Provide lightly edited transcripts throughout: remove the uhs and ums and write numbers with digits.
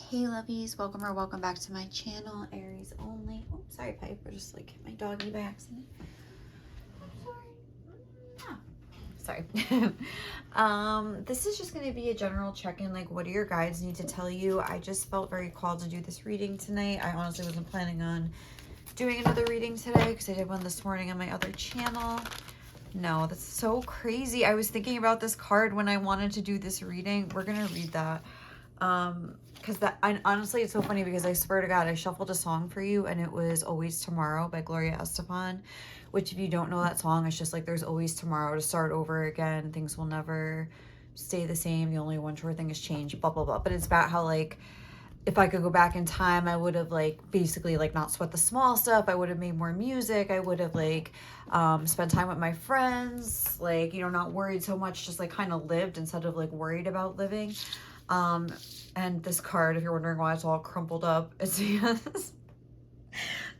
Hey lovies, welcome or welcome back to my channel, Aries only. Oh, sorry Piper, just like hit my doggy by accident. Sorry. This is just going to be a general check-in, like what do your guides need to tell you. I just felt very called to do this reading tonight. I honestly wasn't planning on doing another reading today because I did one this morning on my other channel. No, that's so crazy. I was thinking about this card when I wanted to do this reading. We're going to read that. Because honestly, it's so funny because I swear to God, I shuffled a song for you and it was Always Tomorrow by Gloria Estefan, which if you don't know that song, it's just like there's always tomorrow to start over again. Things will never stay the same. The only one sure thing is change, blah, blah, blah. But it's about how like, if I could go back in time, I would have like basically like not sweat the small stuff. I would have made more music. I would have like spent time with my friends, like, you know, not worried so much, just like kind of lived instead of like worried about living. And this card, if you're wondering why it's all crumpled up, it's because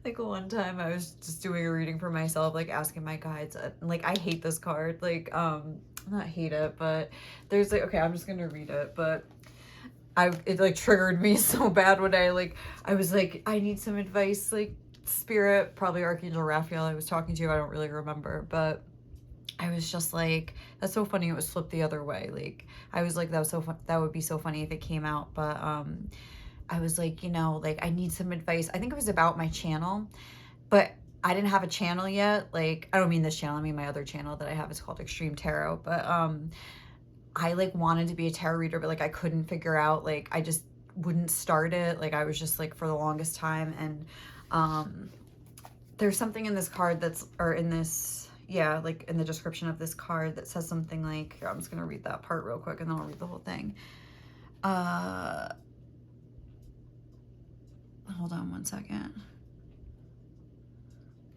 like one time I was just doing a reading for myself, like asking my guides, like I hate this card, like not hate it, but there's like, okay, I'm just gonna read it, but it like triggered me so bad when I was like, I need some advice, like spirit, probably Archangel Raphael I was talking to, I don't really remember, but I was just like, that's so funny it was flipped the other way. Like I was like, that was so fun, that would be so funny if it came out. But I was like, you know, like I need some advice. I think it was about my channel, but I didn't have a channel yet. Like I don't mean this channel, I mean my other channel that I have is called Xtremetarot. But I like wanted to be a tarot reader, but like I couldn't figure out, like I just wouldn't start it. Like I was just like for the longest time. And there's something in this card that's, or in this, yeah, like in the description of this card that says something like, here, I'm just going to read that part real quick and then I'll read the whole thing. Hold on one second.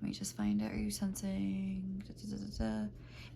Let me just find it. Are you sensing?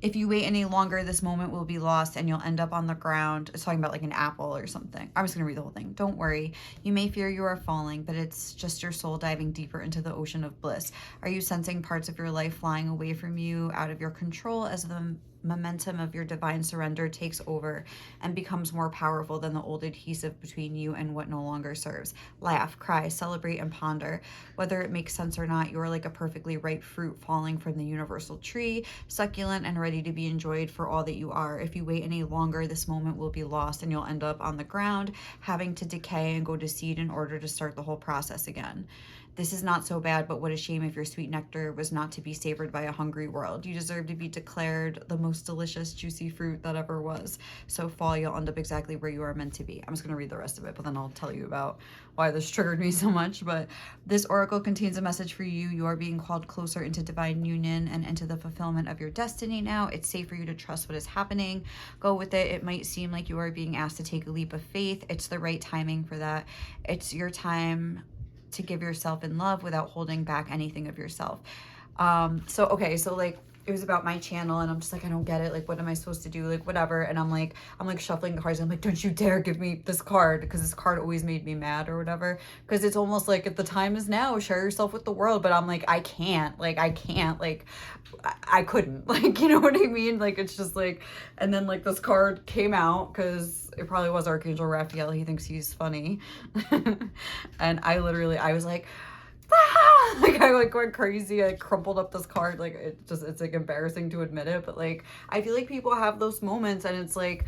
If you wait any longer, this moment will be lost and you'll end up on the ground. It's talking about like an apple or something. I'm just going to read the whole thing. Don't worry. You may fear you are falling, but it's just your soul diving deeper into the ocean of bliss. Are you sensing parts of your life flying away from you, out of your control, as the momentum of your divine surrender takes over and becomes more powerful than the old adhesive between you and what no longer serves? Laugh, cry, celebrate, and ponder. Whether it makes sense or not, you are like a perfectly ripe fruit falling from the universal tree, succulent and ready to be enjoyed for all that you are. If you wait any longer, this moment will be lost and you'll end up on the ground, having to decay and go to seed in order to start the whole process again. This is not so bad, but what a shame if your sweet nectar was not to be savored by a hungry world. You deserve to be declared the most delicious, juicy fruit that ever was. So fall, you'll end up exactly where you are meant to be. I'm just going to read the rest of it, but then I'll tell you about why this triggered me so much. But this oracle contains a message for you. You are being called closer into divine union and into the fulfillment of your destiny now. It's safe for you to trust what is happening. Go with it. It might seem like you are being asked to take a leap of faith. It's the right timing for that. It's your time to give yourself in love without holding back anything of yourself. Okay, so like it was about my channel and I'm just like, I don't get it. Like, what am I supposed to do? Like, whatever. And I'm like shuffling the cards. I'm like, don't you dare give me this card, because this card always made me mad or whatever. Because it's almost like if the time is now, share yourself with the world. But I'm like, I can't, like, I couldn't, like, you know what I mean? Like, it's just like, and then like this card came out because it probably was Archangel Raphael. He thinks he's funny. And I was like, ah! Like I like went crazy. I crumpled up this card. Like it's like embarrassing to admit it, but like I feel like people have those moments and it's like,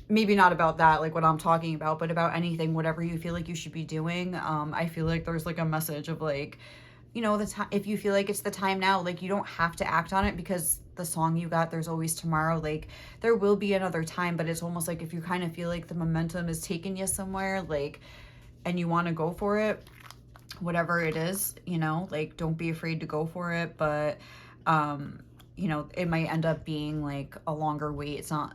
maybe not about that, like what I'm talking about, but about anything, whatever you feel like you should be doing. I feel like there's like a message of like, you know, the time, if you feel like it's the time now, like you don't have to act on it because the song you got, There's Always Tomorrow, like there will be another time, but it's almost like if you kind of feel like the momentum is taking you somewhere, like, and you want to go for it, whatever it is, you know, like don't be afraid to go for it. But you know, it might end up being like a longer wait. It's not,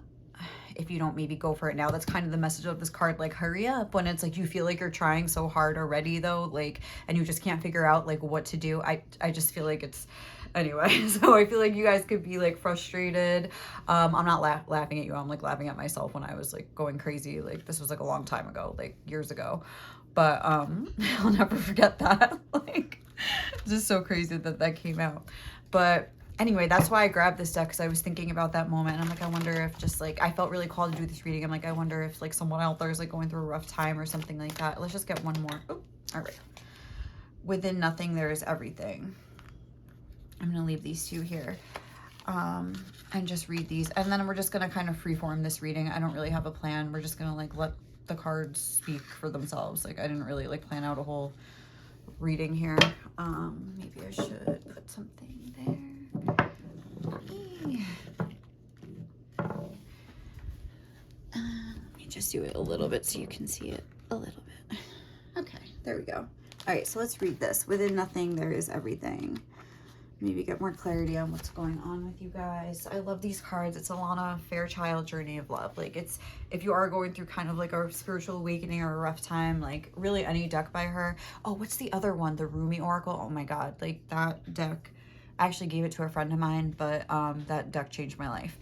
if you don't maybe go for it now. That's kind of the message of this card, like hurry up, when it's like you feel like you're trying so hard already though, like, and you just can't figure out like what to do. I just feel like it's, anyway. So I feel like you guys could be like frustrated. I'm not laughing at you, I'm like laughing at myself when I was like going crazy. Like this was like a long time ago, like years ago. But I'll never forget that. Like, it's just so crazy that that came out. But Anyway, that's why I grabbed this deck, because I was thinking about that moment. And I'm like, I wonder if just like, I felt really called to do this reading. I'm like, I wonder if like someone out there is like going through a rough time or something like that. Let's just get one more. Oh, all right. Within nothing, there is everything. I'm going to leave these two here and just read these. And then we're just going to kind of freeform this reading. I don't really have a plan. We're just going to like let the cards speak for themselves. Like I didn't really like plan out a whole reading here. Maybe I should put something there. Let me just do it a little bit so you can see it a little bit. Okay, there we go. All right, so let's read this. Within nothing, there is everything. Maybe get more clarity on what's going on with you guys. I love these cards. It's Alana Fairchild, Journey of Love. Like it's, if you are going through kind of like a spiritual awakening or a rough time, like really any deck by her. Oh, what's the other one? The Rumi Oracle. Oh my God, like that deck. I actually gave it to a friend of mine, but that deck changed my life.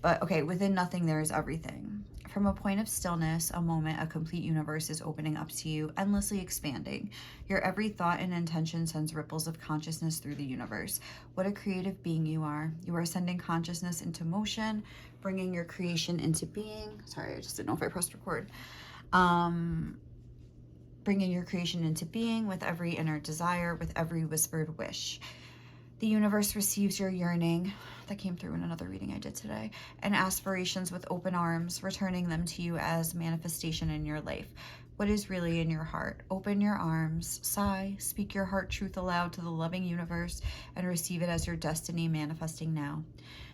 But okay, within nothing, there is everything. From a point of stillness, a moment, a complete universe is opening up to you, endlessly expanding. Your every thought and intention sends ripples of consciousness through the universe. What a creative being you are. You are sending consciousness into motion, bringing your creation into being. Sorry, I just didn't know if I pressed record. Bringing your creation into being with every inner desire, with every whispered wish. The universe receives your yearning, that came through in another reading I did today, and aspirations with open arms, returning them to you as manifestation in your life. What is really in your heart? Open your arms, sigh, speak your heart truth aloud to the loving universe, and receive it as your destiny manifesting now.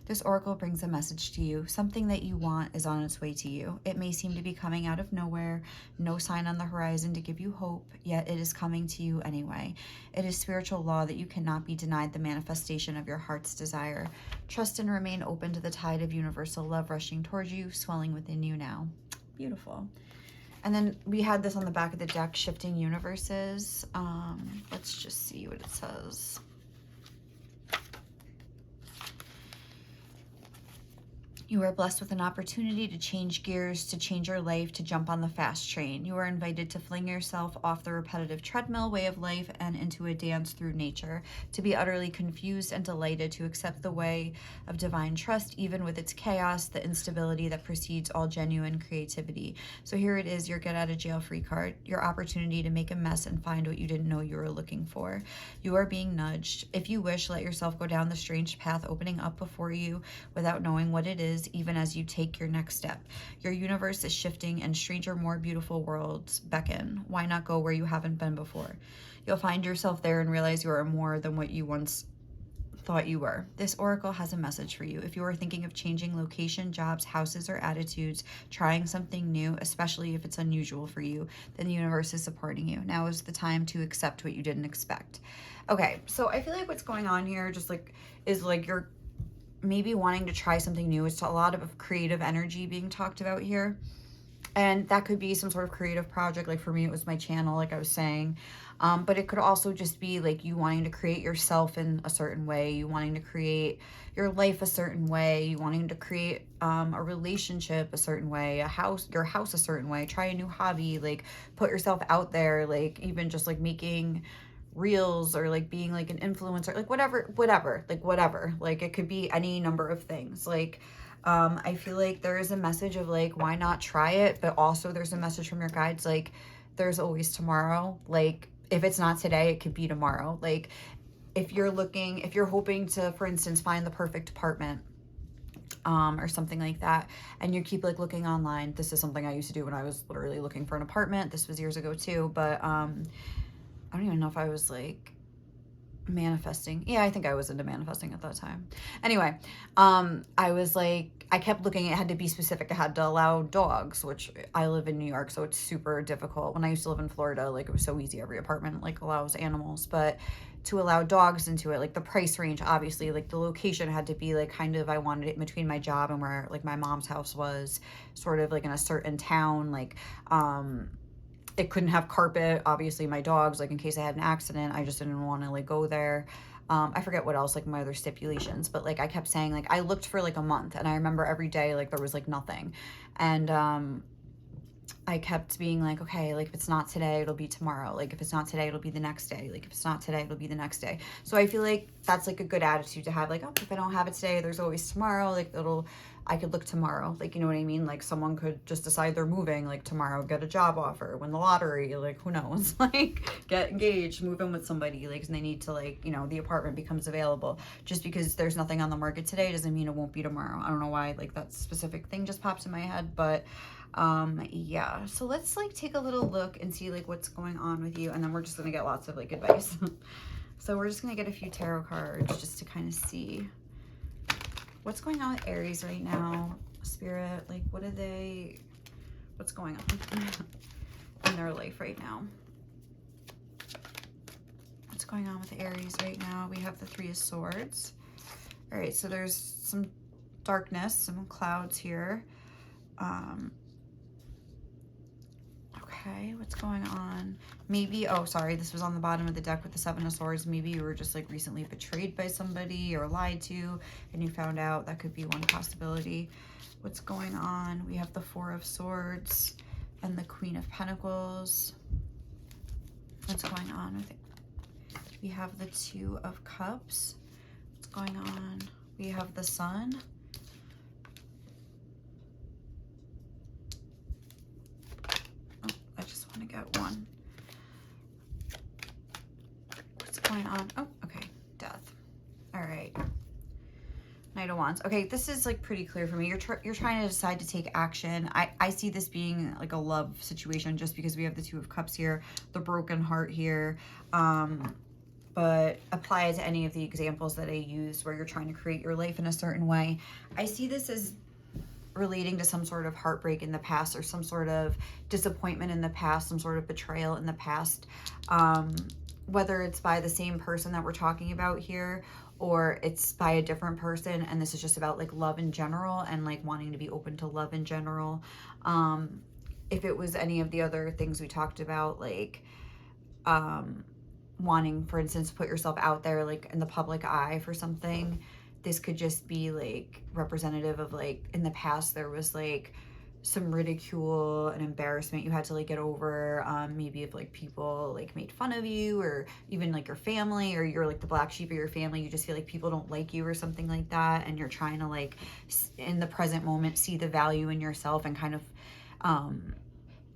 This oracle brings a message to you. Something that you want is on its way to you. It may seem to be coming out of nowhere, no sign on the horizon to give you hope, yet it is coming to you anyway. It is spiritual law that you cannot be denied the manifestation of your heart's desire. Trust and remain open to the tide of universal love rushing towards you, swelling within you now. Beautiful. And then we had this on the back of the deck, Shifting Universes. Let's just see what it says. You are blessed with an opportunity to change gears, to change your life, to jump on the fast train. You are invited to fling yourself off the repetitive treadmill way of life and into a dance through nature, to be utterly confused and delighted, to accept the way of divine trust, even with its chaos, the instability that precedes all genuine creativity. So here it is, your get out of jail free card, your opportunity to make a mess and find what you didn't know you were looking for. You are being nudged. If you wish, let yourself go down the strange path opening up before you without knowing what it is, even as you take your next step. Your universe is shifting and stranger, more beautiful worlds beckon. Why not go where you haven't been before? You'll find yourself there and realize you are more than what you once thought you were. This oracle has a message for you. If you are thinking of changing location, jobs, houses, or attitudes, trying something new, especially if it's unusual for you, then the universe is supporting you. Now is the time to accept what you didn't expect. Okay, so I feel like what's going on here just like is like you're maybe wanting to try something new. It's a lot of creative energy being talked about here. And that could be some sort of creative project. Like for me, it was my channel, like I was saying. But it could also just be like you wanting to create yourself in a certain way, you wanting to create your life a certain way, you wanting to create a relationship a certain way, your house a certain way, try a new hobby, like put yourself out there, like even just like making reels or like being like an influencer, like whatever, like it could be any number of things. Like I feel like there is a message of like, why not try it? But also there's a message from your guides like there's always tomorrow. Like if it's not today, it could be tomorrow. Like if you're hoping to, for instance, find the perfect apartment or something like that, and you keep like looking online. This is something I used to do when I was literally looking for an apartment. This was years ago too, but I don't even know if I was like manifesting. Yeah, I think I was into manifesting at that time. Anyway, I was like, I kept looking, it had to be specific. I had to allow dogs, which I live in New York, so it's super difficult. When I used to live in Florida, like it was so easy. Every apartment like allows animals, but to allow dogs into it, like the price range, obviously, like the location had to be like kind of, I wanted it in between my job and where like my mom's house was, sort of like in a certain town, like, it couldn't have carpet, obviously my dogs, like in case I had an accident, I just didn't want to like go there. I forget what else, like my other stipulations, but like I kept saying, like I looked for like a month and I remember every day like there was like nothing. And I kept being like, okay, like if it's not today, it'll be tomorrow. Like if it's not today, it'll be the next day. Like if it's not today, it'll be the next day. So I feel like that's like a good attitude to have. Like, oh, if I don't have it today, there's always tomorrow. Like I could look tomorrow. Like, you know what I mean? Like someone could just decide they're moving like tomorrow, get a job offer, win the lottery, like who knows? Like get engaged, move in with somebody, like, and they need to like, you know, the apartment becomes available. Just because there's nothing on the market today doesn't mean it won't be tomorrow. I don't know why like that specific thing just pops in my head, but yeah, so let's like take a little look and see like what's going on with you, and then we're just gonna get lots of like advice. So we're just gonna get a few tarot cards just to kind of see what's going on with Aries right now. Spirit, like what's going on in their life right now? What's going on with Aries right now? We have the Three of Swords. All right, so there's some darkness, some clouds here. Okay, what's going on? Maybe, oh, sorry, this was on the bottom of the deck with the Seven of Swords. Maybe you were just like recently betrayed by somebody or lied to and you found out. That could be one possibility. What's going on? We have the Four of Swords and the Queen of Pentacles. What's going on with it? We have the Two of Cups. What's going on? We have the Sun. To get one. What's going on? Oh, okay. Death. All right. Knight of Wands. Okay, this is like pretty clear for me. You're trying to decide to take action. I see this being like a love situation just because we have the Two of Cups here, the broken heart here. But apply it to any of the examples that I used where you're trying to create your life in a certain way. I see this as relating to some sort of heartbreak in the past or some sort of disappointment in the past, some sort of betrayal in the past, whether it's by the same person that we're talking about here or it's by a different person, and this is just about like love in general and like wanting to be open to love in general. If it was any of the other things we talked about, like wanting, for instance, to put yourself out there like in the public eye for something, this could just be like representative of like in the past there was like some ridicule and embarrassment you had to like get over, maybe if like people like made fun of you or even like your family, or you're like the black sheep of your family, you just feel like people don't like you or something like that, and you're trying to like in the present moment see the value in yourself and kind of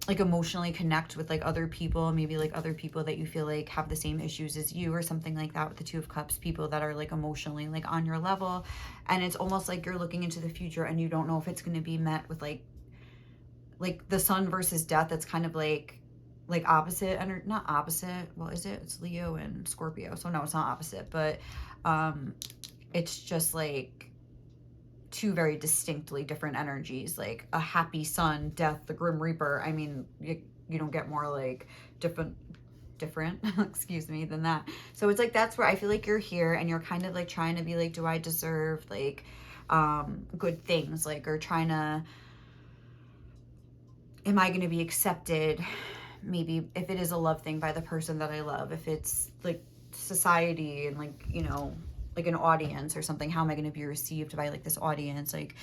like emotionally connect with like other people, maybe like other people that you feel like have the same issues as you or something like that with the Two of Cups, people that are like emotionally like on your level. And it's almost like you're looking into the future and you don't know if it's going to be met with like the Sun versus Death. That's kind of like opposite, and not opposite, well, is it? It's Leo and Scorpio, so no, it's not opposite, but it's just like two very distinctly different energies, like a happy Sun, Death, the Grim Reaper. I mean, you don't get more like different excuse me, than that. So it's like that's where I feel like you're here and you're kind of like trying to be like, do I deserve like good things, like, or trying to, am I going to be accepted, maybe if it is a love thing, by the person that I love, if it's like society and like, you know, like an audience or something, how am I going to be received by like this audience, like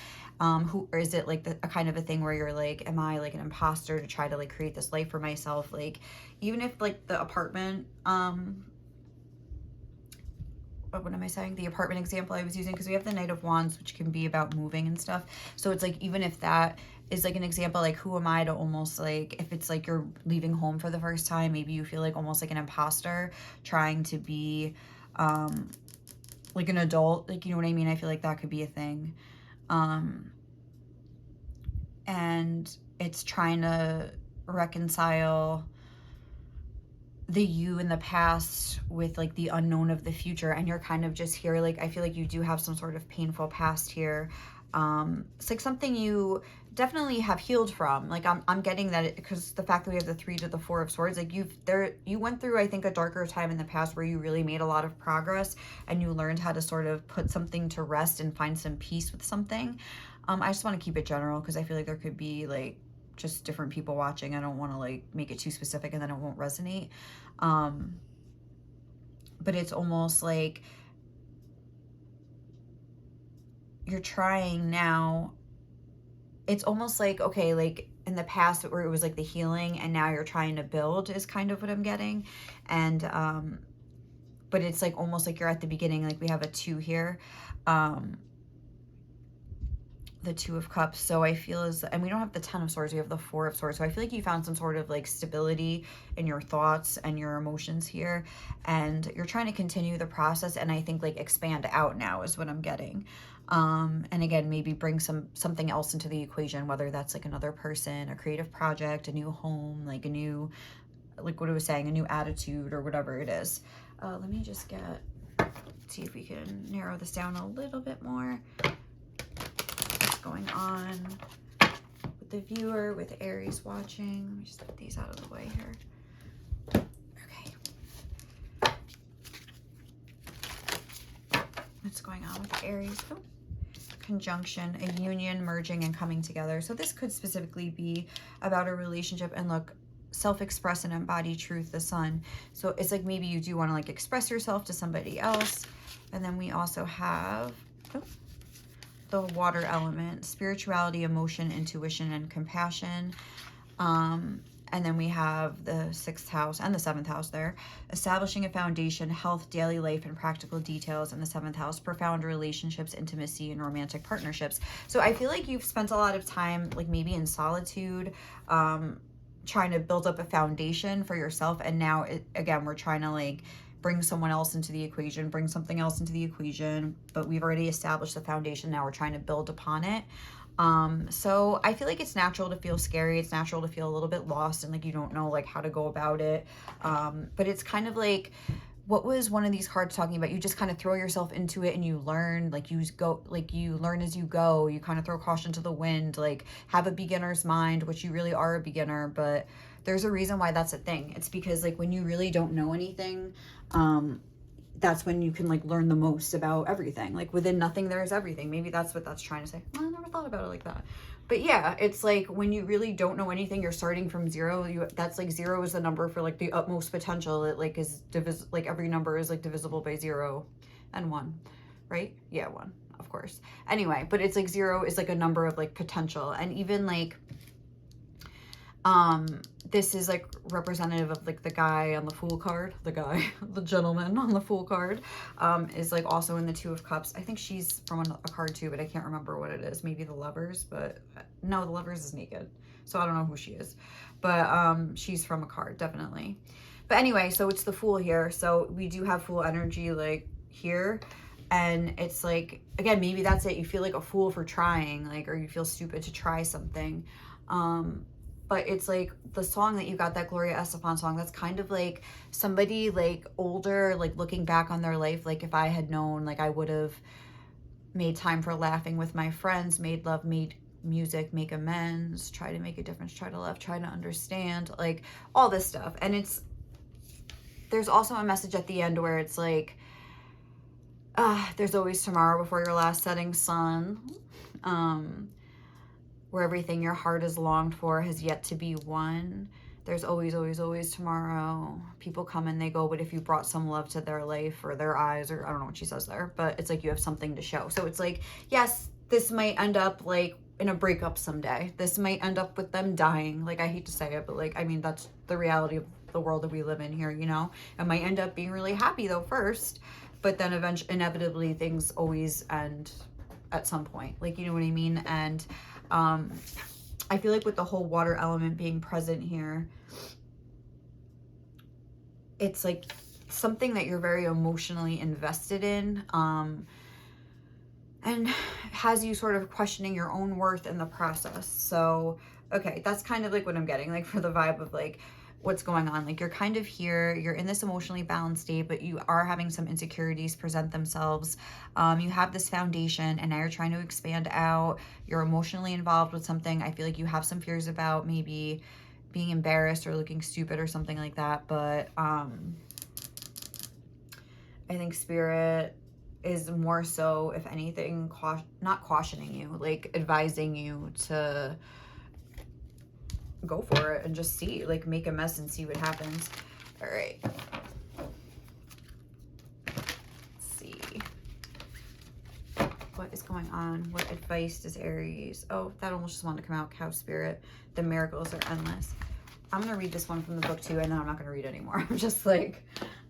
who, or is it like a kind of a thing where you're like, am I like an imposter to try to like create this life for myself? Like even if like the apartment what am I saying, the apartment example I was using, because we have the Knight of Wands, which can be about moving and stuff. So it's like, even if that is like an example, like who am I to almost like, if it's like you're leaving home for the first time, maybe you feel like almost like an imposter trying to be like an adult, like, you know what I mean? I feel like that could be a thing. And it's trying to reconcile the you in the past with like the unknown of the future, and you're kind of just here, like I feel like you do have some sort of painful past here. It's like something you definitely have healed from. Like I'm getting that, because the fact that we have the 3 to the 4 of Swords, like you went through, I think, a darker time in the past where you really made a lot of progress and you learned how to sort of put something to rest and find some peace with something. I just want to keep it general because I feel like there could be like just different people watching. I don't want to like make it too specific and then it won't resonate. But it's almost like you're trying now. It's almost like, okay, like in the past where it was like the healing and now you're trying to build is kind of what I'm getting. And but it's like almost like you're at the beginning, like we have a 2 here, the 2 of Cups. So I feel as, and we don't have the 10 of Swords, we have the 4 of Swords. So I feel like you found some sort of like stability in your thoughts and your emotions here, and you're trying to continue the process, and I think like expand out now is what I'm getting. And again, maybe bring something else into the equation, whether that's like another person, a creative project, a new home, like a new, like what I was saying, a new attitude or whatever it is. Let me just see if we can narrow this down a little bit more. What's going on with the viewer, with Aries watching? Let me just put these out of the way here. Okay. What's going on with Aries? Oh. Conjunction, a union, merging, and coming together. So this could specifically be about a relationship. And look, self-express and embody truth, the Sun. So it's like maybe you do want to like express yourself to somebody else. And then we also have the water element, spirituality, emotion, intuition, and compassion. And then we have the 6th house and the 7th house there. Establishing a foundation, health, daily life, and practical details in the 7th house. Profound relationships, intimacy, and romantic partnerships. So I feel like you've spent a lot of time, like maybe in solitude, trying to build up a foundation for yourself. And now, again, we're trying to like bring someone else into the equation, bring something else into the equation. But we've already established the foundation. Now we're trying to build upon it. So I feel like it's natural to feel scary. It's natural to feel a little bit lost and like you don't know like how to go about it. But it's kind of like, what was one of these cards talking about? You just kind of throw yourself into it and you learn, like you learn as you go. You kind of throw caution to the wind, like have a beginner's mind, which you really are a beginner, but there's a reason why that's a thing. It's because like when you really don't know anything, that's when you can like learn the most about everything. Like within nothing, there is everything. Maybe that's what that's trying to say. Well, I never thought about it like that. But yeah, it's like when you really don't know anything, you're starting from 0. That's like 0 is the number for like the utmost potential. It like is like every number is like divisible by 0 and 1, right? Yeah, 1, of course. Anyway, but it's like 0 is like a number of like potential. And even like, this is like representative of like the guy on the Fool card, the gentleman on the Fool card, is like also in the 2 of Cups. I think she's from a card too, but I can't remember what it is. Maybe the Lovers, but no, the Lovers is naked. So I don't know who she is, but, she's from a card, definitely. But anyway, so it's the Fool here. So we do have Fool energy like here. And it's like, again, maybe that's it. You feel like a fool for trying, like, or you feel stupid to try something. But it's like the song that you got, that Gloria Estefan song, that's kind of like somebody like older, like looking back on their life. Like if I had known, like I would have made time for laughing with my friends, made love, made music, make amends, try to make a difference, try to love, try to understand, like all this stuff. And there's also a message at the end where it's like, there's always tomorrow before your last setting sun. Where everything your heart has longed for has yet to be won. There's always, always, always tomorrow. People come and they go, but if you brought some love to their life or their eyes, or I don't know what she says there, but it's like you have something to show. So it's like, yes, this might end up like in a breakup someday. This might end up with them dying. Like, I hate to say it, but like, I mean, that's the reality of the world that we live in here, you know? It might end up being really happy though first, but then eventually, inevitably, things always end at some point. Like, you know what I mean? And I feel like with the whole water element being present here, it's like something that you're very emotionally invested in, and has you sort of questioning your own worth in the process. So, okay, that's kind of like what I'm getting, like for the vibe of like what's going on. Like you're kind of here, you're in this emotionally balanced state, but you are having some insecurities present themselves. You have this foundation and now you're trying to expand out. You're emotionally involved with something. I feel like you have some fears about maybe being embarrassed or looking stupid or something like that. But I think Spirit is more so, if anything, not cautioning you, like advising you to go for it and just see, like make a mess and see what happens. All right. Let's see. What What is going on? What advice does Aries? Oh, that almost just wanted to come out. Cow spirit. The miracles are endless. I'm going to read this one from the book too, and then I'm not going to read anymore. I'm just like,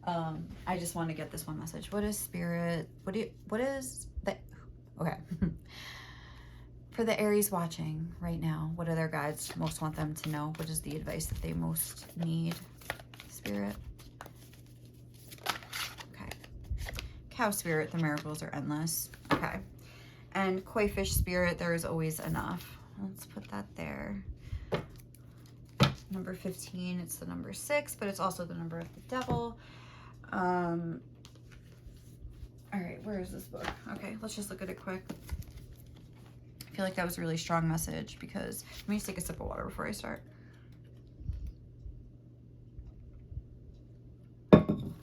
I just want to get this one message. What is spirit? What is that? Okay. For the Aries watching right now, what are their guides most want them to know? What is the advice that they most need? Spirit. Okay. Cow spirit, the miracles are endless. Okay. And koi fish spirit, there is always enough. Let's put that there. Number 15, it's the number 6, but it's also the number of the devil. All right, where is this book? Okay, let's just look at it quick. I feel like that was a really strong message because let me just take a sip of water before I start. I'm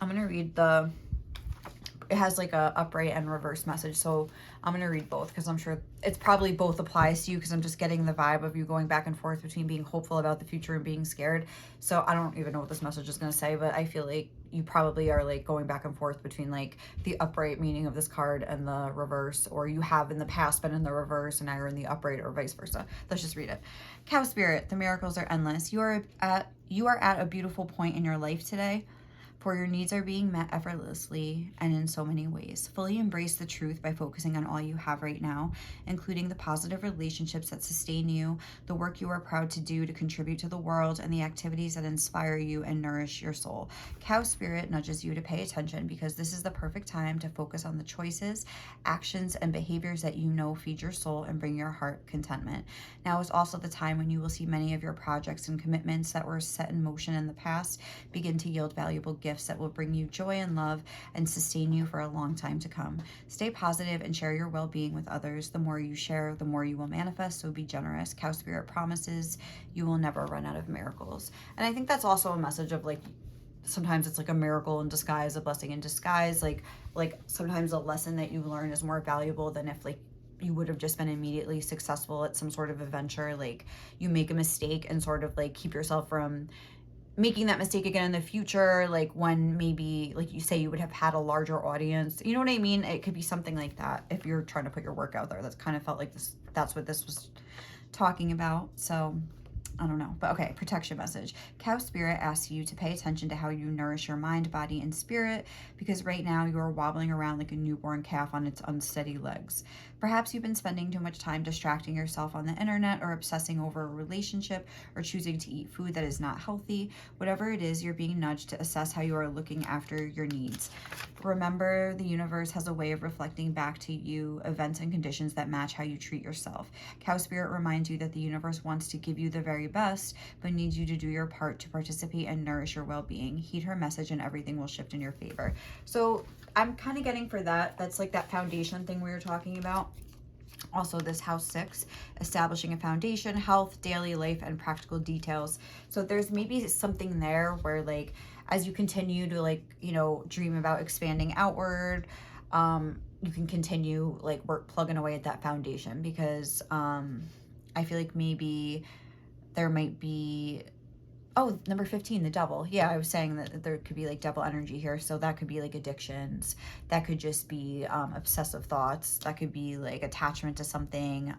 gonna read it has like a upright and reverse message, so I'm gonna read both because I'm sure it's probably both applies to you, because I'm just getting the vibe of you going back and forth between being hopeful about the future and being scared. So I don't even know what this message is gonna say, but I feel like you probably are like going back and forth between like the upright meaning of this card and the reverse, or you have in the past been in the reverse and now you're in the upright, or vice versa. Let's just read it. Cow spirit, the miracles are endless. You are at a beautiful point in your life today, for your needs are being met effortlessly and in so many ways. Fully embrace the truth by focusing on all you have right now, including the positive relationships that sustain you, the work you are proud to do to contribute to the world, and the activities that inspire you and nourish your soul. Cow spirit nudges you to pay attention, because this is the perfect time to focus on the choices, actions, and behaviors that you know feed your soul and bring your heart contentment. Now is also the time when you will see many of your projects and commitments that were set in motion in the past begin to yield valuable gifts that will bring you joy and love and sustain you for a long time to come. Stay positive and share your well-being with others. The more you share, the more you will manifest, so be generous. Cow spirit promises you will never run out of miracles. And I think that's also a message of like, sometimes it's like a miracle in disguise, a blessing in disguise. Like sometimes a lesson that you learn is more valuable than if like you would have just been immediately successful at some sort of adventure. Like you make a mistake and sort of like keep yourself from making that mistake again in the future, like when maybe, like you say, you would have had a larger audience. You know what I mean? It could be something like that if you're trying to put your work out there. That's kind of felt like this. That's what this was talking about. So I don't know, but okay, protection message. Cow spirit asks you to pay attention to how you nourish your mind, body, and spirit, because right now you are wobbling around like a newborn calf on its unsteady legs. Perhaps you've been spending too much time distracting yourself on the internet, or obsessing over a relationship, or choosing to eat food that is not healthy. Whatever it is, you're being nudged to assess how you are looking after your needs. Remember, the universe has a way of reflecting back to you events and conditions that match how you treat yourself. Cow spirit reminds you that the universe wants to give you the very best, but needs you to do your part to participate and nourish your well-being. Heed her message and everything will shift in your favor. So I'm kind of getting for that's like that foundation thing we were talking about. Also, this house 6, establishing a foundation, health, daily life, and practical details. So there's maybe something there where like, as you continue to like, you know, dream about expanding outward, you can continue like plugging away at that foundation, because I feel like maybe there might be, oh, number 15, the devil. Yeah, I was saying that there could be like devil energy here. So that could be like addictions. That could just be obsessive thoughts. That could be like attachment to something,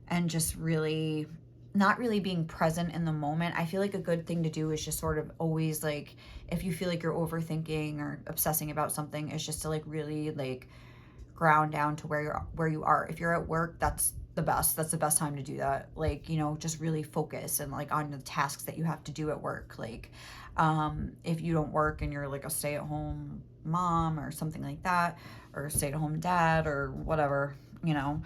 and just really not really being present in the moment. I feel like a good thing to do is just sort of always like, if you feel like you're overthinking or obsessing about something, is just to like really like ground down to where you are. If you're at work, that's the best time to do that. Like, you know, just really focus and like on the tasks that you have to do at work. Like if you don't work and you're like a stay-at-home mom or something like that, or stay-at-home dad or whatever, you know,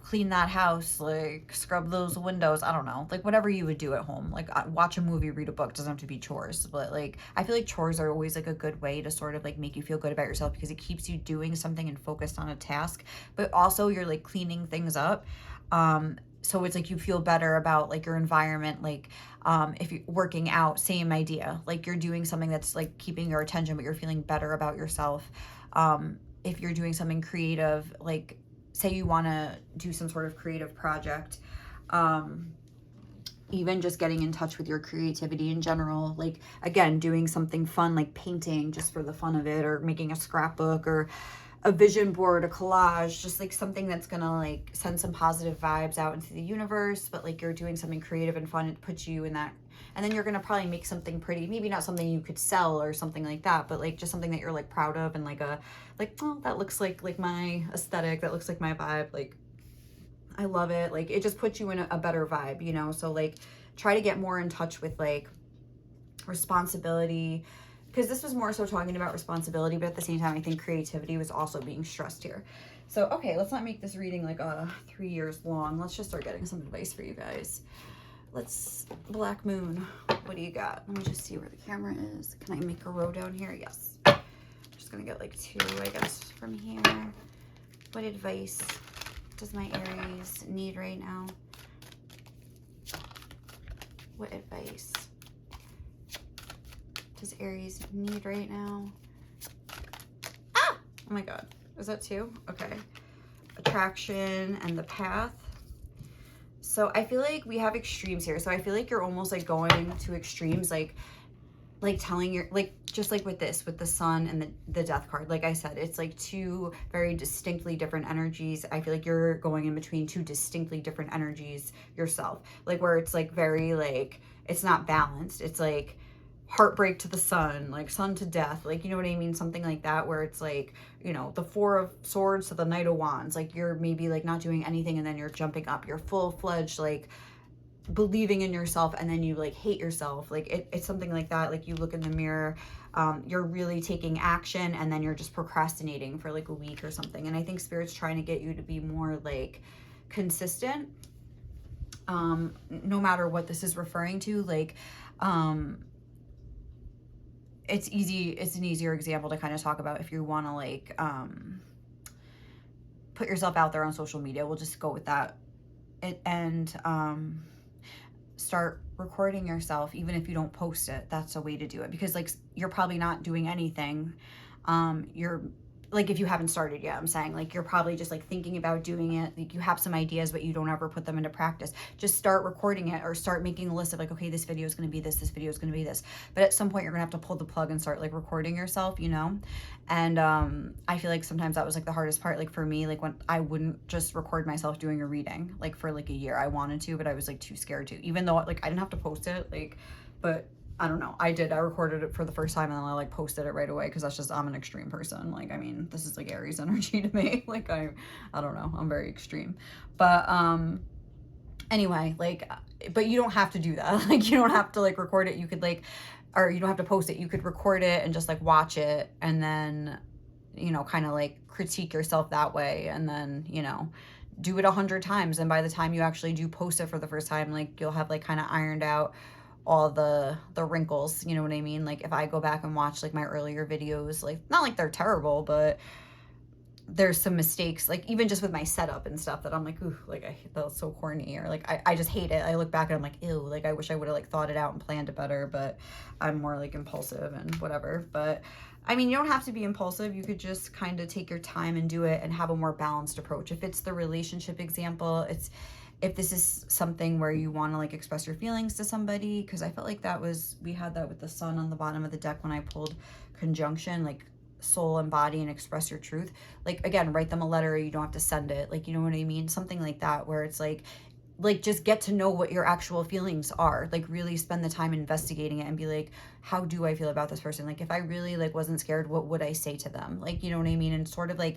clean that house, like scrub those windows. I don't know, like whatever you would do at home, like watch a movie, read a book. Doesn't have to be chores, but like I feel like chores are always like a good way to sort of like make you feel good about yourself, because it keeps you doing something and focused on a task, but also you're like cleaning things up. So it's like you feel better about like your environment. Like if you're working out, same idea, like you're doing something that's like keeping your attention, but you're feeling better about yourself. If you're doing something creative, like say you want to do some sort of creative project, even just getting in touch with your creativity in general, like again, doing something fun like painting just for the fun of it, or making a scrapbook, or a vision board, a collage, just like something that's gonna like send some positive vibes out into the universe, but like you're doing something creative and fun. It puts you in that, and then you're gonna probably make something pretty, maybe not something you could sell or something like that, but like just something that you're like proud of, and like oh, that looks like my aesthetic, that looks like my vibe, like I love it. Like it just puts you in a better vibe, you know? So like try to get more in touch with like responsibility, because this was more so talking about responsibility, but at the same time I think creativity was also being stressed here. So okay, let's not make this reading like 3 years long. Let's just start getting some advice for you guys. Let's, Black Moon, what do you got? Let me just see where the camera is. Can I make a row down here? Yes. I'm just gonna get like 2, I guess, from here. What advice does my Aries need right now? What advice does Aries need right now? Ah! Oh my God. Is that 2? Okay. Attraction and the path. So I feel like we have extremes here. So I feel like you're almost like going to extremes, like telling your, like, just like with this, with the sun and the death card, like I said, it's like 2 very distinctly different energies. I feel like you're going in between 2 distinctly different energies yourself, like where it's like very like, it's not balanced. It's like heartbreak to the sun, like sun to death, like, you know what I mean? Something like that, where it's like, you know, the 4 of Swords to the Knight of Wands, like you're maybe like not doing anything and then you're jumping up, you're full-fledged, like believing in yourself, and then you like hate yourself, like it's something like that. Like you look in the mirror, you're really taking action, and then you're just procrastinating for like a week or something. And I think Spirit's trying to get you to be more like consistent, no matter what this is referring to. Like it's an easier example to kind of talk about if you want to like put yourself out there on social media. We'll just go with that. Start recording yourself, even if you don't post it. That's a way to do it, because like you're probably not doing anything. You're like, if you haven't started yet, I'm saying, like, you're probably just like thinking about doing it. Like you have some ideas, but you don't ever put them into practice. Just start recording it, or start making a list of like, okay, this video is going to be this, this video is going to be this. But at some point you're gonna have to pull the plug and start like recording yourself, you know? And I feel like sometimes that was like the hardest part. Like for me, like when I wouldn't just record myself doing a reading, like for like a year. I wanted to, but I was like too scared to, even though like I didn't have to post it, like, but I don't know. I recorded it for the first time, and then I like posted it right away, because that's just, I'm an extreme person. Like, I mean, this is like Aries energy to me. Like I don't know. I'm very extreme. But anyway, like, but you don't have to do that. Like you don't have to like record it. You could like, or you don't have to post it. You could record it and just like watch it, and then, you know, kind of like critique yourself that way, and then, you know, do it 100 times. And by the time you actually do post it for the first time, like you'll have like kind of ironed out all the wrinkles, you know what I mean? Like if I go back and watch like my earlier videos, like not like they're terrible, but there's some mistakes, like even just with my setup and stuff, that I'm like, ooh, like that was so corny, or like I just hate it. I look back and I'm like, ew, like I wish I would have like thought it out and planned it better, but I'm more like impulsive and whatever. But I mean, you don't have to be impulsive. You could just kind of take your time and do it and have a more balanced approach. If it's the relationship example, if this is something where you want to like express your feelings to somebody, because I felt like we had that with the sun on the bottom of the deck when I pulled conjunction, like soul and body and express your truth. Like again, write them a letter. You don't have to send it. Like, you know what I mean? Something like that, where it's like just get to know what your actual feelings are. Like really spend the time investigating it and be like, how do I feel about this person? Like if I really like wasn't scared, what would I say to them? Like, you know what I mean? And sort of like,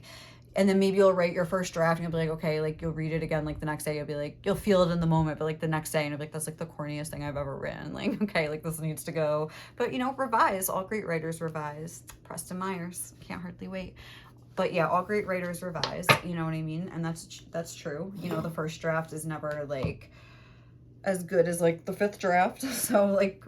and then maybe you'll write your first draft and you'll be like, okay, like you'll read it again, like the next day you'll be like, you'll feel it in the moment, but like the next day and you'll be like, that's like the corniest thing I've ever written. Like, okay, like this needs to go. But you know, revise. All great writers revise. Preston Myers, can't hardly wait. But yeah, all great writers revise, you know what I mean? And that's true. You know, the first draft is never like as good as like the 5th draft. So like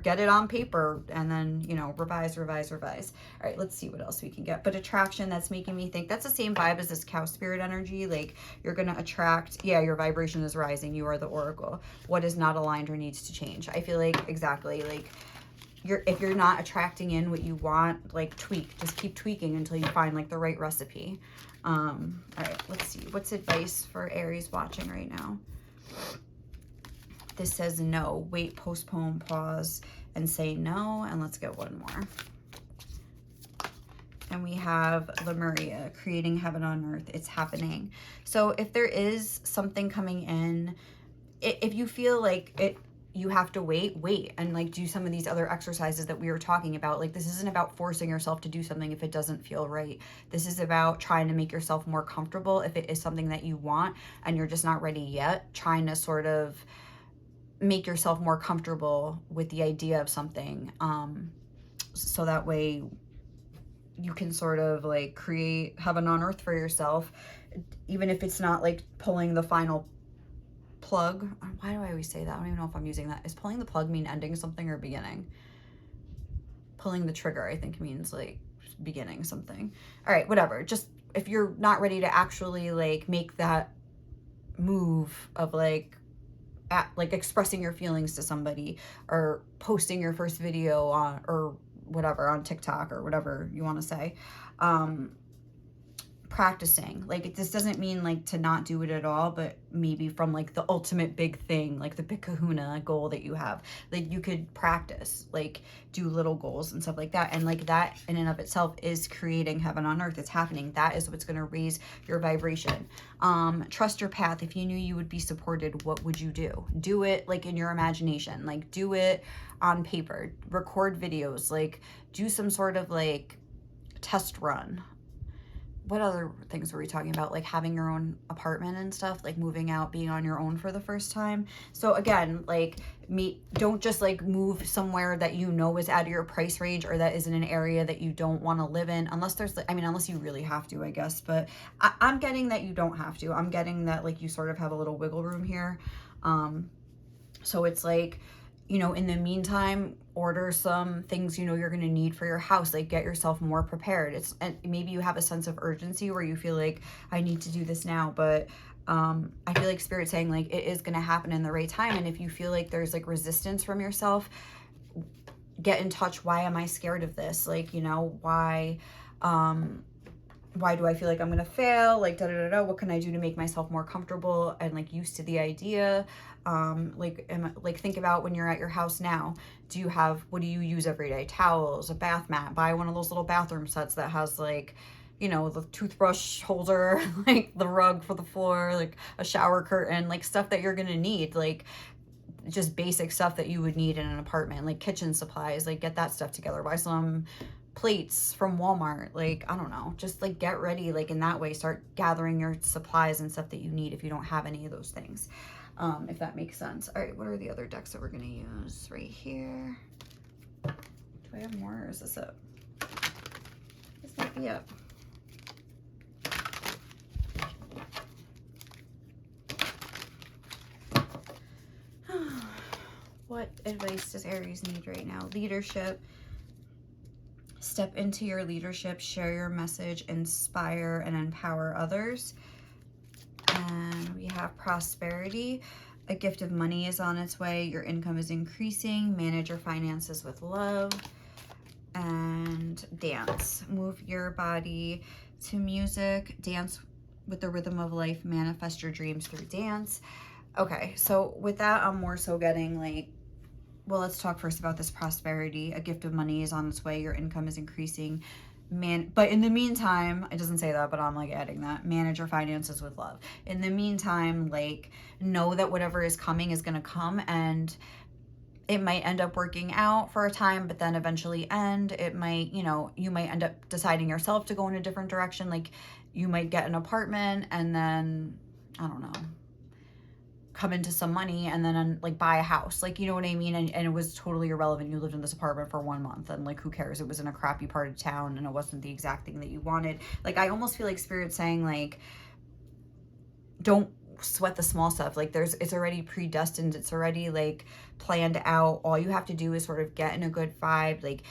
get it on paper, and then, you know, revise. All right, let's see what else we can get. But attraction, that's making me think that's the same vibe as this cow spirit energy. Like you're gonna attract, yeah, your vibration is rising. You are the oracle. What is not aligned or needs to change? I feel like exactly like if you're not attracting in what you want, like just keep tweaking until you find like the right recipe. All right, let's see, what's advice for Aries watching right now? This says no. Wait, postpone, pause, and say no. And let's get one more. And we have Lemuria, creating heaven on earth. It's happening. So if there is something coming in, if you feel like you have to wait and like do some of these other exercises that we were talking about. Like, this isn't about forcing yourself to do something if it doesn't feel right. This is about trying to make yourself more comfortable if it is something that you want and you're just not ready yet, trying to sort of make yourself more comfortable with the idea of something, so that way you can sort of like create heaven on earth for yourself, even if it's not like pulling the final plug. Why do I always say that? I don't even know if I'm using that. Is pulling the plug mean ending something or beginning? Pulling the trigger, I think, means like beginning something. All right, whatever. Just if you're not ready to actually like make that move of like expressing your feelings to somebody or posting your first video on or whatever on TikTok or whatever you want to say, practicing. Like, this doesn't mean like to not do it at all, but maybe from like the ultimate big thing, like the big kahuna goal that you have, like you could practice, like do little goals and stuff like that. And like that in and of itself is creating heaven on earth. It's happening. That is what's going to raise your vibration. Trust your path. If you knew you would be supported, what would you do? Do it like in your imagination, like do it on paper, record videos, like do some sort of like test run. What other things were we talking about? Like having your own apartment and stuff, like moving out, being on your own for the first time. So again, like don't just like move somewhere that you know is out of your price range or that is in an area that you don't want to live in, unless there's, I mean, unless you really have to, I guess. But I'm getting that you don't have to. I'm getting that like you sort of have a little wiggle room here. So it's like, you know, in the meantime, order some things you know you're going to need for your house. Like, get yourself more prepared. And maybe you have a sense of urgency where you feel like I need to do this now, but I feel like Spirit's saying like it is going to happen in the right time. And if you feel like there's like resistance from yourself, get in touch. Why am I scared of this? Like, you know, why do I feel like I'm gonna fail? Like, what can I do to make myself more comfortable and like used to the idea? Think about when you're at your house now. What do you use every day? Towels, a bath mat. Buy one of those little bathroom sets that has like, you know, the toothbrush holder, like the rug for the floor, like a shower curtain, like stuff that you're gonna need, like just basic stuff that you would need in an apartment, like kitchen supplies. Like, get that stuff together. Buy some plates from Walmart. Like, I don't know, just like get ready, like in that way. Start gathering your supplies and stuff that you need if you don't have any of those things, if that makes sense. All right, what are the other decks that we're gonna use? Right here. Do I have more, or is this it? This might be it. What advice does Aries need right now? Leadership. Step into your leadership, share your message, inspire and empower others. And we have prosperity. A gift of money is on its way. Your income is increasing. Manage your finances with love. And dance. Move your body to music. Dance with the rhythm of life. Manifest your dreams through dance. Okay, so with that, I'm more so getting like, well, let's talk first about this prosperity. A gift of money is on its way. Your income is increasing. But in the meantime, it doesn't say that, but I'm like adding that. Manage your finances with love. In the meantime, like, know that whatever is coming is going to come, and it might end up working out for a time, but then eventually end. It might, you know, you might end up deciding yourself to go in a different direction. Like, you might get an apartment and then, I don't know, come into some money and then like buy a house, like, you know what I mean? And it was totally irrelevant. You lived in this apartment for 1 month and like, who cares? It was in a crappy part of town and it wasn't the exact thing that you wanted. Like, I almost feel like Spirit's saying like, don't sweat the small stuff. Like, it's already predestined. It's already like planned out. All you have to do is sort of get in a good vibe, like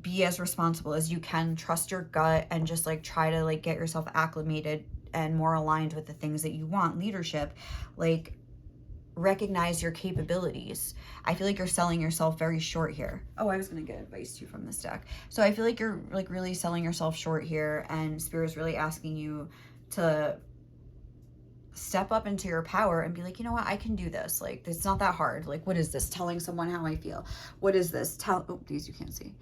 be as responsible as you can, trust your gut, and just like try to like get yourself acclimated and more aligned with the things that you want. Leadership, like, recognize your capabilities. I feel like you're selling yourself very short here. Oh, I was going to get advice too from this deck. So I feel like you're like really selling yourself short here, and Spirit's really asking you to step up into your power and be like, you know what, I can do this. Like, it's not that hard. Like, what is this? Telling someone how I feel. What is this? Oh, these you can't see.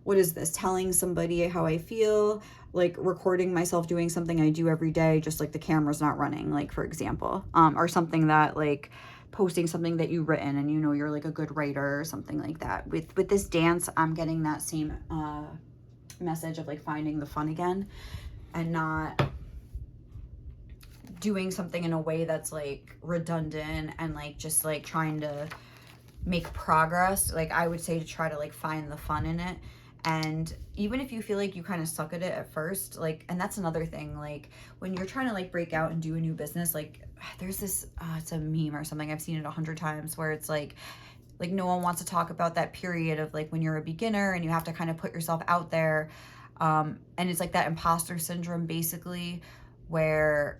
what is this? Telling somebody how I feel, like recording myself doing something I do every day, just like the camera's not running, like for example, or something that like posting something that you've written and you know you're like a good writer or something like that. With this dance, I'm getting that same message of like finding the fun again and not doing something in a way that's like redundant and like just like trying to make progress. Like I would say to try to like find the fun in it. And even if you feel like you kind of suck at it at first, like, and that's another thing, like when you're trying to like break out and do a new business, like there's this, it's a meme or something, I've seen it 100 times, where it's like no one wants to talk about that period of like when you're a beginner and you have to kind of put yourself out there. And it's like that imposter syndrome basically, where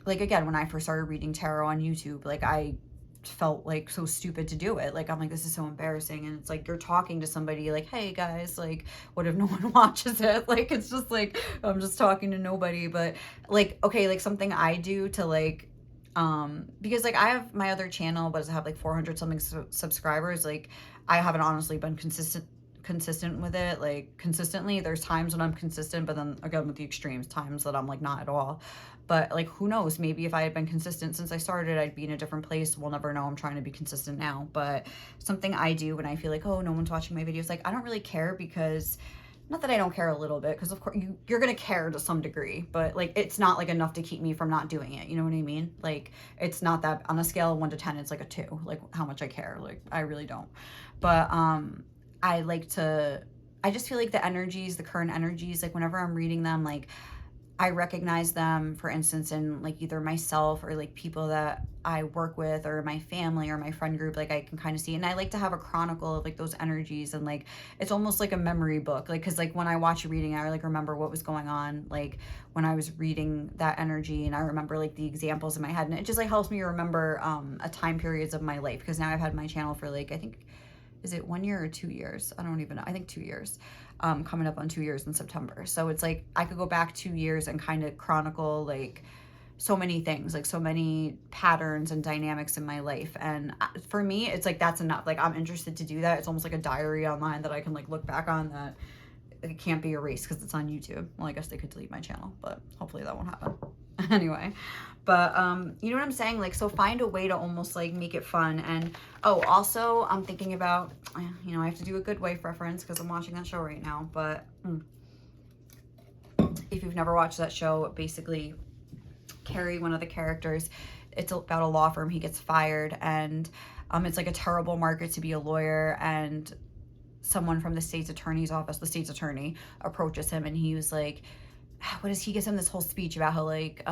like, again, when I first started reading tarot on YouTube, like I felt like so stupid to do it. Like I'm like, this is so embarrassing. And it's like you're talking to somebody like, hey guys, like what if no one watches it? Like it's just like I'm just talking to nobody. But like, okay, like something I do to like because like I have my other channel, but does have like 400 something subscribers. Like I haven't honestly been consistent with it, like consistently. There's times when I'm consistent, but then again with the extremes, times that I'm like not at all. But like who knows, maybe if I had been consistent since I started, I'd be in a different place. We'll never know. I'm trying to be consistent now. But something I do when I feel like, oh, no one's watching my videos, like I don't really care, because not that I don't care a little bit, because of course you're gonna care to some degree, but like it's not like enough to keep me from not doing it, you know what I mean? Like it's not that, on a scale of 1 to 10 it's like a 2, like how much I care. Like I really don't. But I like to, I just feel like the energies, the current energies, like whenever I'm reading them, like I recognize them, for instance, in like either myself or like people that I work with or my family or my friend group. Like I can kind of see, and I like to have a chronicle of like those energies, and like it's almost like a memory book, like because like when I watch a reading, I like remember what was going on like when I was reading that energy, and I remember like the examples in my head, and it just like helps me remember a time periods of my life, because now I've had my channel for like, I think, is it 1 year or 2 years? I don't even know. I think 2 years. Coming up on 2 years in September. So it's like I could go back 2 years and kind of chronicle like so many things, like so many patterns and dynamics in my life. And for me, it's like that's enough. Like I'm interested to do that. It's almost like a diary online that I can like look back on, that it can't be erased because it's on YouTube. Well, I guess they could delete my channel, but hopefully that won't happen. Anyway, but you know what I'm saying? Like, so find a way to almost like make it fun. And oh, also I'm thinking about, you know, I have to do a Good Wife reference because I'm watching that show right now. But if you've never watched that show, basically Carrie, one of the characters, it's about a law firm. He gets fired, and it's like a terrible market to be a lawyer, and someone from the state's attorney's office, the state's attorney, approaches him, and he was like, what is, he gives him this whole speech about how like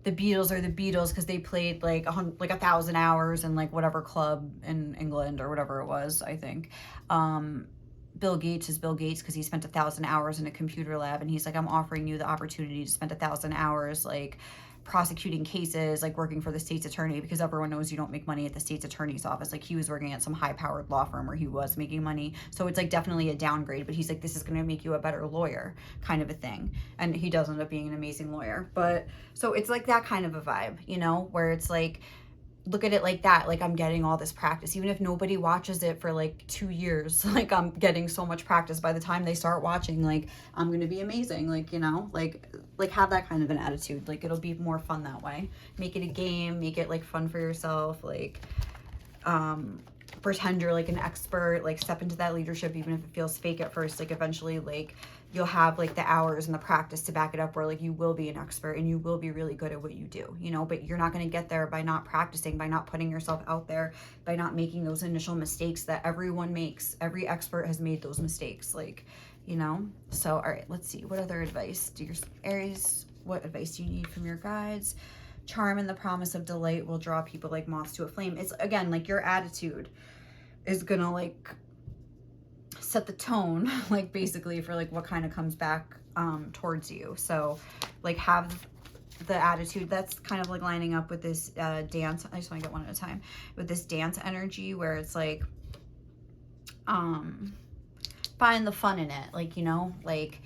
the Beatles are the Beatles because they played like 1,000 hours in like whatever club in England or whatever it was, I think. Bill Gates is Bill Gates because he spent 1,000 hours in a computer lab, and he's like, I'm offering you the opportunity to spend 1,000 hours like prosecuting cases, like working for the state's attorney, because everyone knows you don't make money at the state's attorney's office. Like he was working at some high-powered law firm where he was making money, so it's like definitely a downgrade, but he's like, this is going to make you a better lawyer, kind of a thing. And he does end up being an amazing lawyer. But so it's like that kind of a vibe, you know, where it's like, look at it like that, like I'm getting all this practice, even if nobody watches it for like 2 years, like I'm getting so much practice. By the time they start watching, like I'm gonna be amazing, like, you know, like have that kind of an attitude. Like it'll be more fun that way. Make it a game, make it like fun for yourself, like pretend you're like an expert, like step into that leadership even if it feels fake at first. Like eventually, like you'll have like the hours and the practice to back it up, where like you will be an expert and you will be really good at what you do, you know. But you're not going to get there by not practicing, by not putting yourself out there, by not making those initial mistakes that everyone makes. Every expert has made those mistakes, like, you know. So all right, let's see, what other advice do your Aries, what advice do you need from your guides? Charm and the promise of delight will draw people like moths to a flame. It's again like your attitude is gonna like set the tone, like basically for like what kind of comes back towards you. So like have the attitude that's kind of like lining up with this dance. I just want to get one at a time. With this dance energy where it's like find the fun in it, like, you know, like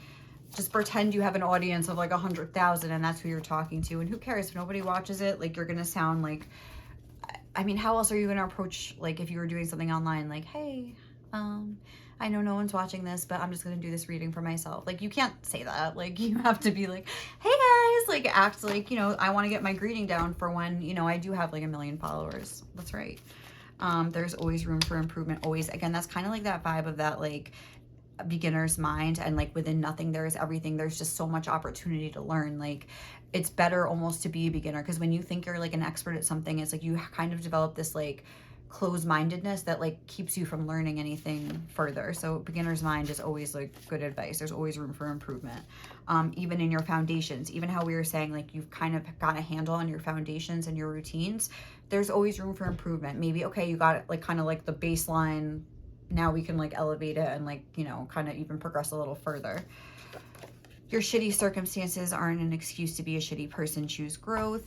just pretend you have an audience of like 100,000 and that's who you're talking to, and who cares if nobody watches it? Like you're gonna sound like, I mean, how else are you gonna approach, like if you were doing something online, like, hey, I know no one's watching this, but I'm just going to do this reading for myself. Like, you can't say that. Like, you have to be like, hey guys, like, act like, you know, I want to get my greeting down for when, you know, I do have like 1 million followers. That's right. There's always room for improvement. Always. Again, that's kind of like that vibe of that, like, beginner's mind, and like within nothing there is everything. There's just so much opportunity to learn. Like, it's better almost to be a beginner, because when you think you're like an expert at something, it's like you kind of develop this like closed-mindedness that like keeps you from learning anything further. So beginner's mind is always like good advice. There's always room for improvement. Even in your foundations, even how we were saying, like, you've kind of got a handle on your foundations and your routines, there's always room for improvement. Maybe, okay, you got it, like kind of like the baseline. Now we can like elevate it and like, you know, kind of even progress a little further. Your shitty circumstances aren't an excuse to be a shitty person. Choose growth.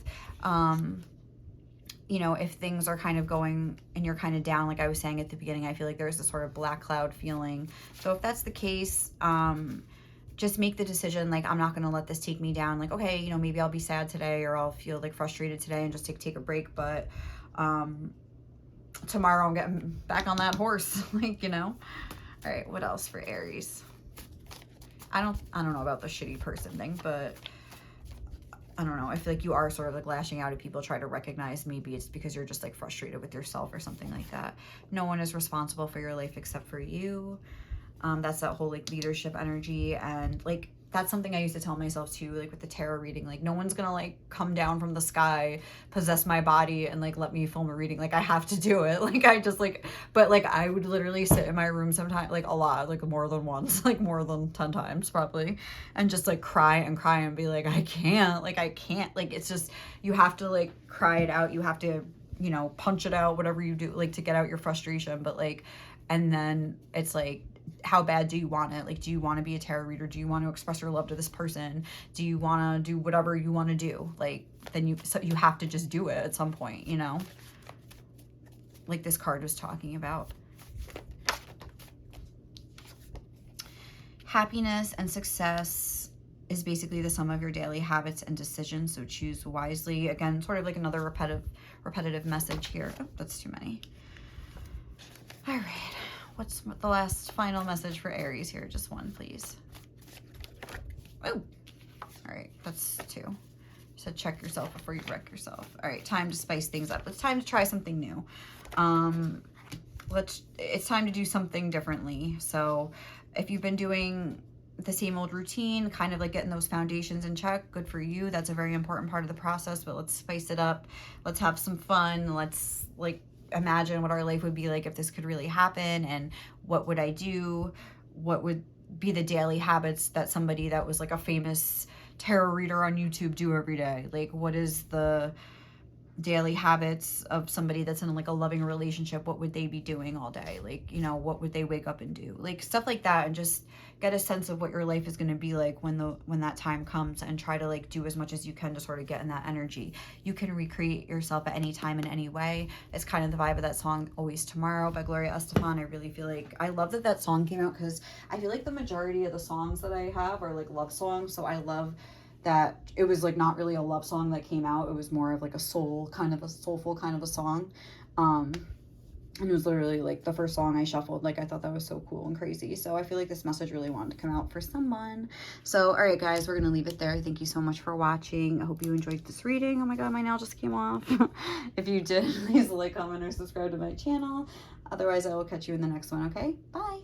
You know, if things are kind of going and you're kind of down, like I was saying at the beginning, I feel like there's this sort of black cloud feeling. So if that's the case, just make the decision, like, I'm not going to let this take me down. Like, okay, you know, maybe I'll be sad today, or I'll feel like frustrated today and just take a break. But tomorrow I'm getting back on that horse, like, you know. All right, what else for Aries? I don't know about the shitty person thing, but I don't know. I feel like you are sort of like lashing out at people. Try to recognize maybe it's because you're just like frustrated with yourself or something like that. No one is responsible for your life except for you. That's that whole like leadership energy, and like that's something I used to tell myself too, like with the tarot reading, like no one's gonna like come down from the sky, possess my body, and like let me film a reading. Like I have to do it. Like I just like, but like I would literally sit in my room sometimes, like a lot, like more than once, like more than 10 times probably, and just like cry and be like, I can't, like it's just, you have to like cry it out. You have to, you know, punch it out, whatever you do, like to get out your frustration. But like, and then it's like, how bad do you want it? Like, do you want to be a tarot reader? Do you want to express your love to this person? Do you want to do whatever you want to do? Like, then you have to just do it at some point, you know? Like this card was talking about. Happiness and success is basically the sum of your daily habits and decisions, so choose wisely. Again, sort of like another repetitive message here. Oh, that's too many. All right. What's the last final message for Aries here? Just one, please. Oh, all right, that's 2. So check yourself before you wreck yourself. All right, time to spice things up. It's time to try something new. It's time to do something differently. So if you've been doing the same old routine, kind of like getting those foundations in check, good for you. That's a very important part of the process, but let's spice it up. Let's have some fun. Let's like imagine what our life would be like if this could really happen, and what would I do? What would be the daily habits that somebody that was like a famous tarot reader on YouTube do every day? Like, what is the daily habits of somebody that's in like a loving relationship? What would they be doing all day? Like, you know, what would they wake up and do? Like stuff like that, and just get a sense of what your life is going to be like when that time comes, and try to like do as much as you can to sort of get in that energy. You can recreate yourself at any time in any way. It's kind of the vibe of that song Always Tomorrow by Gloria Estefan. I really feel like I love that song came out, because I feel like the majority of the songs that I have are like love songs. So I love that it was like not really a love song that came out. It was more of like a soulful kind of a song. And it was literally like the first song I shuffled. Like I thought that was so cool and crazy. So I feel like this message really wanted to come out for someone. So all right guys, we're gonna leave it there. Thank you so much for watching. I hope you enjoyed this reading. Oh my god, my nail just came off. If you did, please like, comment, or subscribe to my channel. Otherwise I will catch you in the next one. Okay, bye.